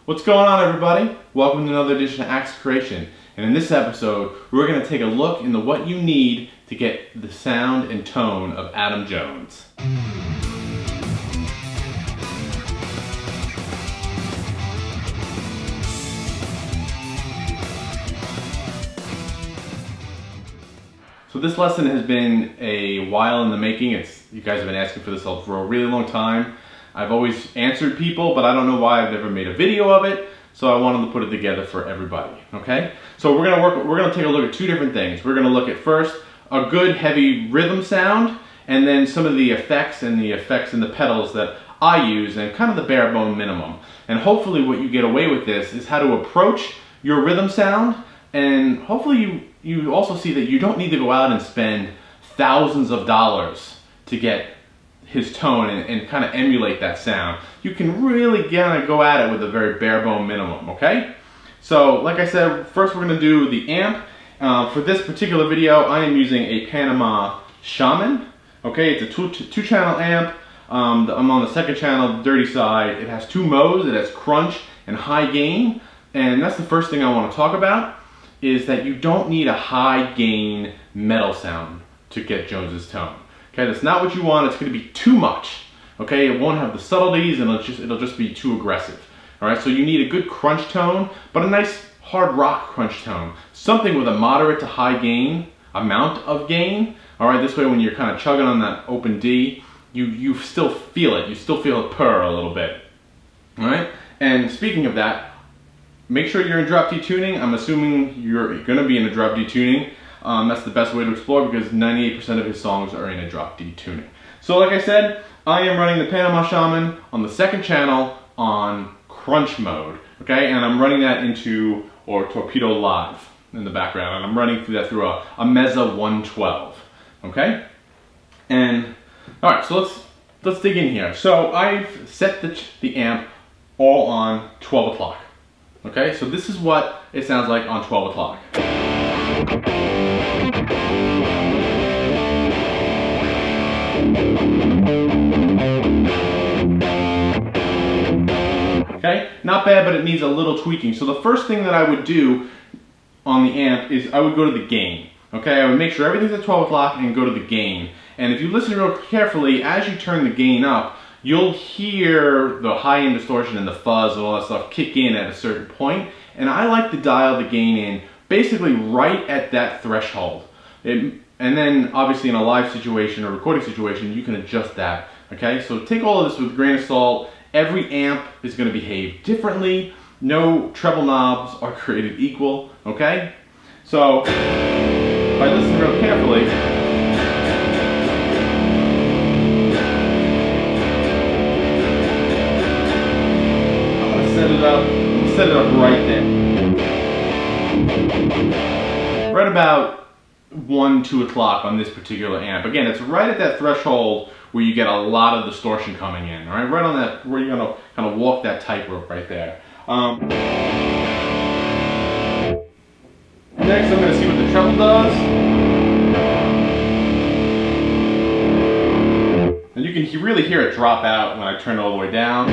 What's going on, everybody? Welcome to another edition of Axe Creation. And in this episode, we're going to take a look into what you need to get the sound and tone of Adam Jones. So this lesson has been a while in the making. You guys have been asking for this for a really long time. I've always answered people, but I don't know why I've never made a video of it. So I wanted to put it together for everybody. Okay? So we're gonna take a look at two different things. We're gonna look at first a good heavy rhythm sound, and then some of the effects and the pedals that I use, and kind of the bare bone minimum. And hopefully what you get away with this is how to approach your rhythm sound, and hopefully you also see that you don't need to go out and spend thousands of dollars to get his tone and kind of emulate that sound. You can really kind of go at it with a very bare bone minimum, okay? So like I said, first we're going to do the amp. For this particular video, I am using a Panama Shaman. Okay, it's a two channel amp. I'm on the second channel, the dirty side. It has two modes. It has crunch and high gain. And that's the first thing I want to talk about, is that you don't need a high gain metal sound to get Jones's tone. Okay, that's not what you want. It's going to be too much. Okay, it won't have the subtleties, and it'll just be too aggressive. All right, so you need a good crunch tone, but a nice hard rock crunch tone. Something with a moderate to high gain, amount of gain. All right, this way when you're kind of chugging on that open D, you still feel it. You still feel it purr a little bit. All right, and speaking of that, make sure you're in drop D tuning. I'm assuming you're going to be in a drop D tuning. That's the best way to explore, because 98% of his songs are in a drop D tuning. So like I said, I am running the Panama Shaman on the second channel on crunch mode. Okay, and I'm running that into Torpedo Live in the background, and I'm running through that through a Mesa 112. Okay, and all right, so let's dig in here. So I've set the amp all on 12 o'clock. Okay, so this is what it sounds like on 12 o'clock. Okay, not bad, but it needs a little tweaking. So the first thing that I would do on the amp is I would go to the gain. Okay, I would make sure everything's at 12 o'clock and go to the gain. And if you listen real carefully, as you turn the gain up, you'll hear the high-end distortion and the fuzz and all that stuff kick in at a certain point. And I like to dial the gain in basically right at that threshold. And then obviously in a live situation or recording situation, you can adjust that. Okay, so take all of this with a grain of salt. Every amp is going to behave differently. No treble knobs are created equal. Okay, so if I listen real carefully, set it up right there. Right about 1, 2 o'clock on this particular amp. Again, it's right at that threshold where you get a lot of distortion coming in. All right, right on that, where you're gonna kind of walk that tightrope right there. Next, I'm gonna see what the treble does. And you can really hear it drop out when I turn it all the way down.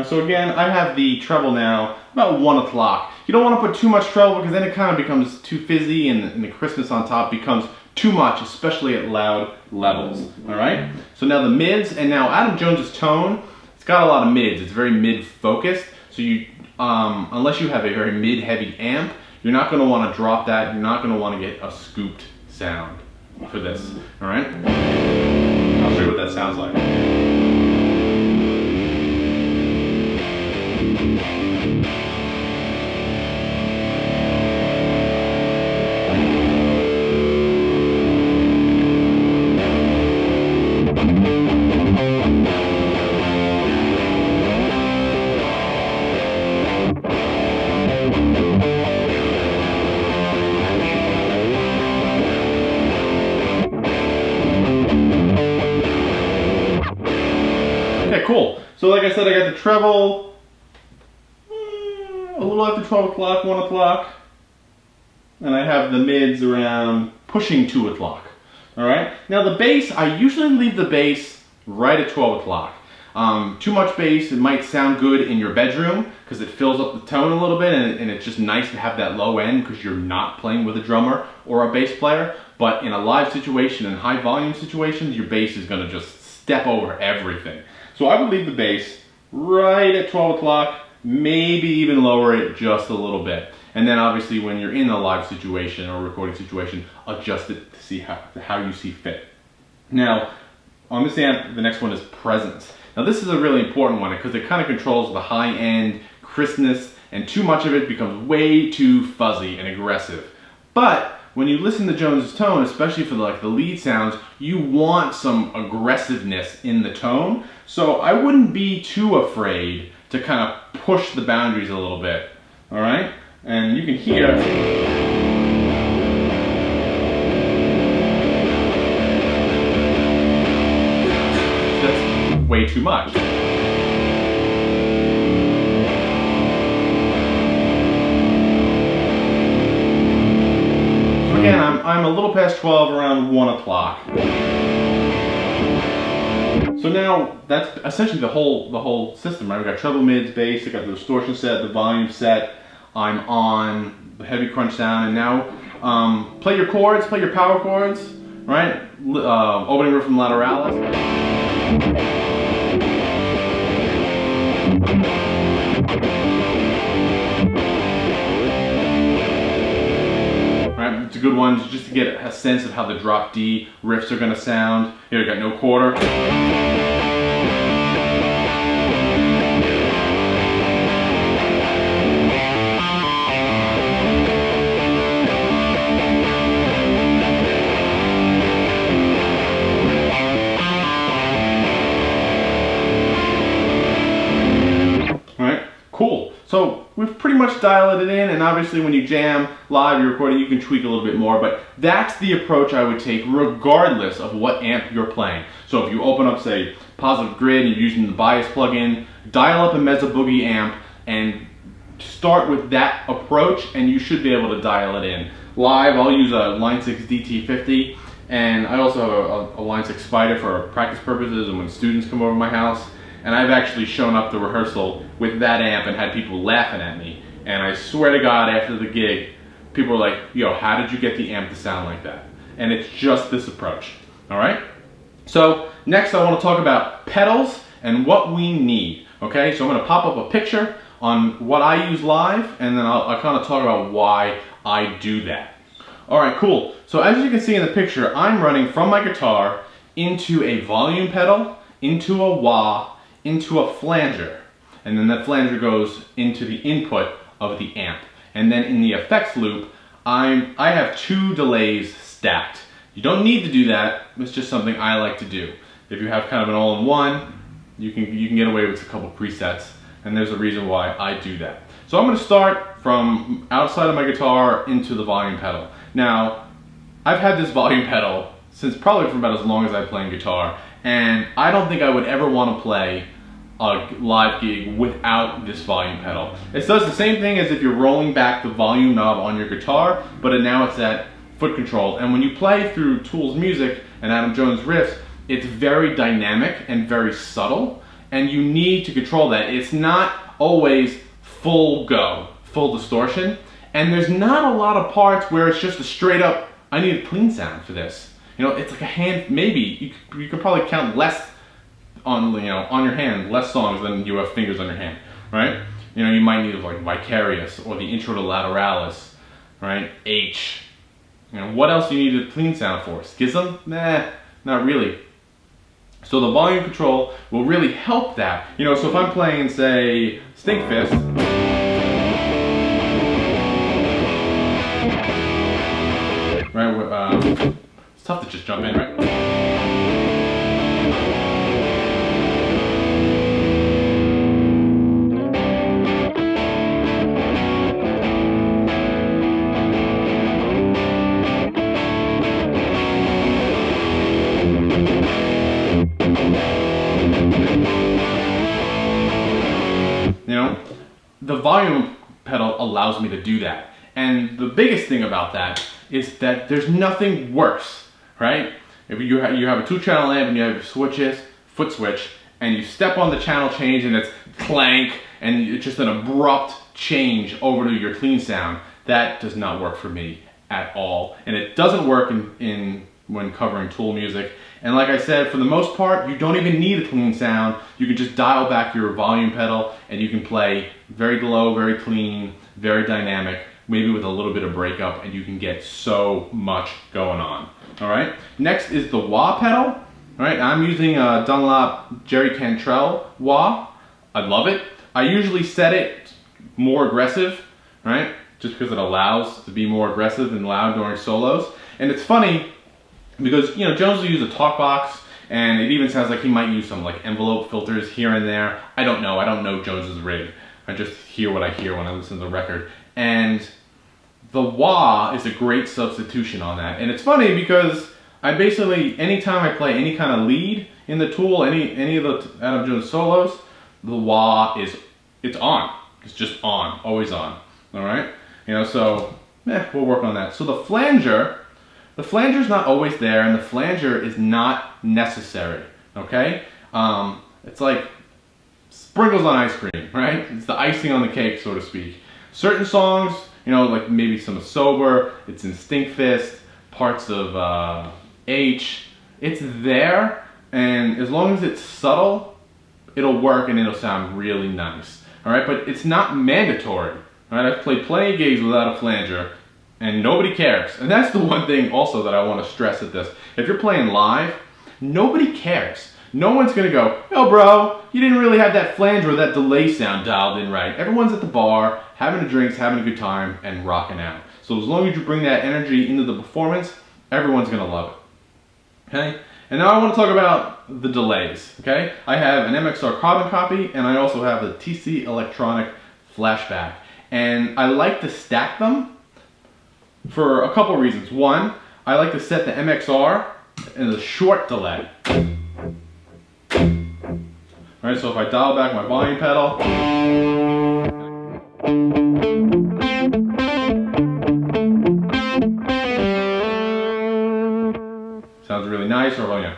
So again, I have the treble now about 1 o'clock. You don't want to put too much treble, because then it kind of becomes too fizzy, and the crispness on top becomes too much, especially at loud levels. All right. So now the mids, and now Adam Jones's tone, it's got a lot of mids. It's very mid focused. So you, unless you have a very mid heavy amp, you're not going to want to drop that. You're not going to want to get a scooped sound for this. All right. I'll show you what that sounds like. Okay, cool. So like I said, I got the treble a little after 12 o'clock, 1 o'clock. and I have the mids around pushing 2 o'clock. All right. Now the bass, I usually leave the bass right at 12 o'clock. Too much bass, it might sound good in your bedroom because it fills up the tone a little bit, and it's just nice to have that low end because you're not playing with a drummer or a bass player. But in a live situation and high volume situations, your bass is going to just step over everything. So I would leave the bass right at 12 o'clock, maybe even lower it just a little bit. And then obviously when you're in a live situation or recording situation, adjust it to see how you see fit. Now, on this amp, the next one is presence. Now this is a really important one because it kind of controls the high end crispness, and too much of it becomes way too fuzzy and aggressive. But when you listen to Jones's tone, especially for the lead sounds, you want some aggressiveness in the tone. So I wouldn't be too afraid to kind of push the boundaries a little bit. All right? And you can hear that's way too much. So again, I'm a little past 12, around 1 o'clock. So now that's essentially the whole system, right? We got treble, mids, bass, I got the distortion set, the volume set. I'm on the heavy crunch sound, and now play your chords, play your power chords, right? Opening riff from Lateralis. Right, it's a good one just to get a sense of how the drop D riffs are going to sound. Here we got no quarter. Cool. So we've pretty much dialed it in, and obviously when you jam live, you're recording, you can tweak a little bit more, but that's the approach I would take regardless of what amp you're playing. So if you open up, say, Positive Grid, and you're using the bias plugin, dial up a Mezzo Boogie amp and start with that approach, and you should be able to dial it in. Live, I'll use a Line 6 DT50, and I also have a Line 6 Spider for practice purposes and when students come over to my house. And I've actually shown up to rehearsal with that amp and had people laughing at me. And I swear to God, after the gig, people were like, yo, how did you get the amp to sound like that? And it's just this approach, all right? So next I want to talk about pedals and what we need, okay? So I'm gonna pop up a picture on what I use live, and then I'll kind of talk about why I do that. All right, cool. So as you can see in the picture, I'm running from my guitar into a volume pedal, into a wah, into a flanger, and then that flanger goes into the input of the amp. And then in the effects loop, I have 2 delays stacked. You don't need to do that, it's just something I like to do. If you have kind of an all-in-one, you can get away with a couple presets, and there's a reason why I do that. So I'm gonna start from outside of my guitar into the volume pedal. Now, I've had this volume pedal since probably for about as long as I've played guitar, and I don't think I would ever want to play a live gig without this volume pedal. It does the same thing as if you're rolling back the volume knob on your guitar, but now it's at foot control. And when you play through Tool's music and Adam Jones riffs, it's very dynamic and very subtle, and you need to control that. It's not always full go, full distortion, and there's not a lot of parts where it's just a straight up, I need a clean sound for this. You know, it's like a hand, maybe, you could probably count less on your hand, less songs than you have fingers on your hand, right? You know, you might need like Vicarious or the intro to Lateralis, right? H. You know, what else do you need a clean sound for? Schism? Nah, not really. So the volume control will really help that. You know, so if I'm playing, say, Stinkfist, right? It's tough to just jump in, right? You know, the volume pedal allows me to do that. And the biggest thing about that is that there's nothing worse, right? If you have a 2-channel amp and you have switches, foot switch, and you step on the channel change and it's clank, and it's just an abrupt change over to your clean sound, that does not work for me at all. And it doesn't work when covering Tool music. And like I said, for the most part, you don't even need a clean sound. You can just dial back your volume pedal and you can play very low, very clean, very dynamic, maybe with a little bit of breakup, and you can get so much going on. All right, next is the wah pedal. All right, I'm using a Dunlop Jerry Cantrell wah. I love it. I usually set it more aggressive, right? Just because it allows to be more aggressive and loud during solos. And it's funny because, you know, Jones will use a talk box, and it even sounds like he might use some like envelope filters here and there. I don't know Jones's rig. I just hear what I hear when I listen to the record. And the wah is a great substitution on that. And it's funny because I basically, anytime I play any kind of lead in the Tool, any of the Adam Jones solos, the wah it's on. It's just on, always on. All right, you know, so we'll work on that. So the flanger's not always there, and the flanger is not necessary. Okay, it's like sprinkles on ice cream, right? It's the icing on the cake, so to speak. Certain songs, you know, like maybe some Sober, it's in Stinkfist, parts of H, it's there, and as long as it's subtle, it'll work and it'll sound really nice. All right, but it's not mandatory. All right, I've played plenty of gigs without a flanger, and nobody cares. And that's the one thing also that I want to stress at this. If you're playing live, nobody cares. No one's gonna go, "Yo, bro, you didn't really have that flanger or that delay sound dialed in right." Everyone's at the bar, having a drink, having a good time, and rocking out. So as long as you bring that energy into the performance, everyone's gonna love it. Okay? And now I want to talk about the delays. Okay? I have an MXR carbon copy, and I also have a TC Electronic flashback. And I like to stack them for a couple reasons. One, I like to set the MXR in a short delay. Alright, so if I dial back my volume pedal, sounds really nice, or yeah.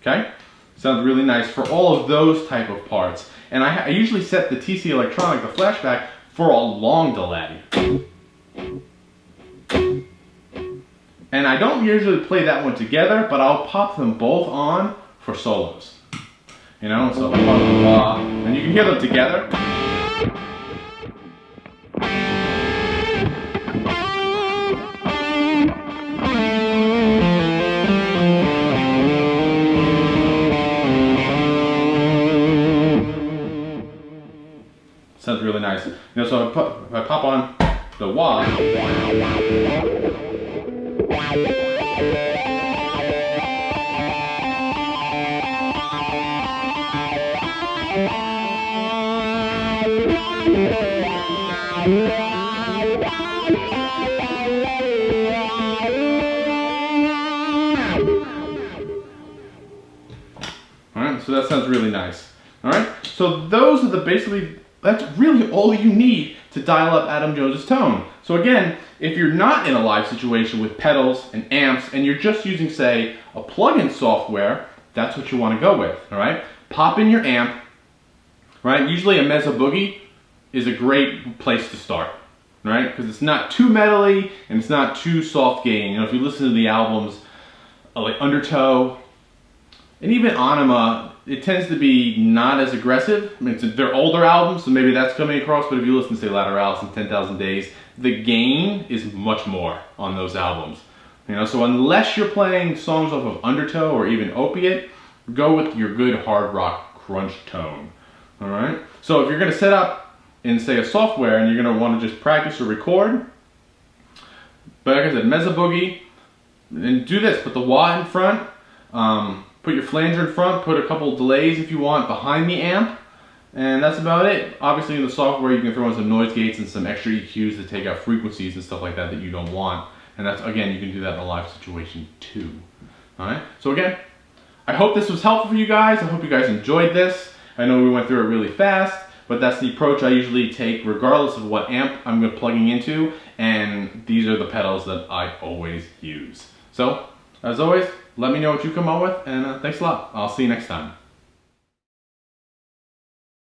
Okay? Sounds really nice for all of those type of parts. And I usually set the TC Electronic, the flashback, for a long delay. And I don't usually play that one together, but I'll pop them both on for solos. You know, so and you can hear them together. Sounds really nice. You know, so if I pop on the wah, alright, so that sounds really nice. Alright, so those are that's really all you need to dial up Adam Jones's tone. So again, if you're not in a live situation with pedals and amps and you're just using, say, a plug-in software, that's what you want to go with, all right? Pop in your amp, right? Usually a Mezzo Boogie is a great place to start, right? Because it's not too metally and it's not too soft gain. You know, if you listen to the albums like Undertow and even Anima, it tends to be not as aggressive. I mean, they're older albums, so maybe that's coming across, but if you listen to, say, Lateralis and 10,000 Days, the gain is much more on those albums. You know, so unless you're playing songs off of Undertow or even Opiate, go with your good hard rock crunch tone. All right? So if you're going to set up in, say, a software and you're going to want to just practice or record, but like I said, Mezzo Boogie, and do this, put the wah in front, put your flanger in front, put a couple delays if you want behind the amp, and that's about it. Obviously in the software you can throw in some noise gates and some extra EQs to take out frequencies and stuff like that that you don't want. And that's, again, you can do that in a live situation too. Alright, so again, I hope this was helpful for you guys. I hope you guys enjoyed this. I know we went through it really fast, but that's the approach I usually take regardless of what amp I'm plugging into, and these are the pedals that I always use. So, as always, let me know what you come up with, and thanks a lot. I'll see you next time.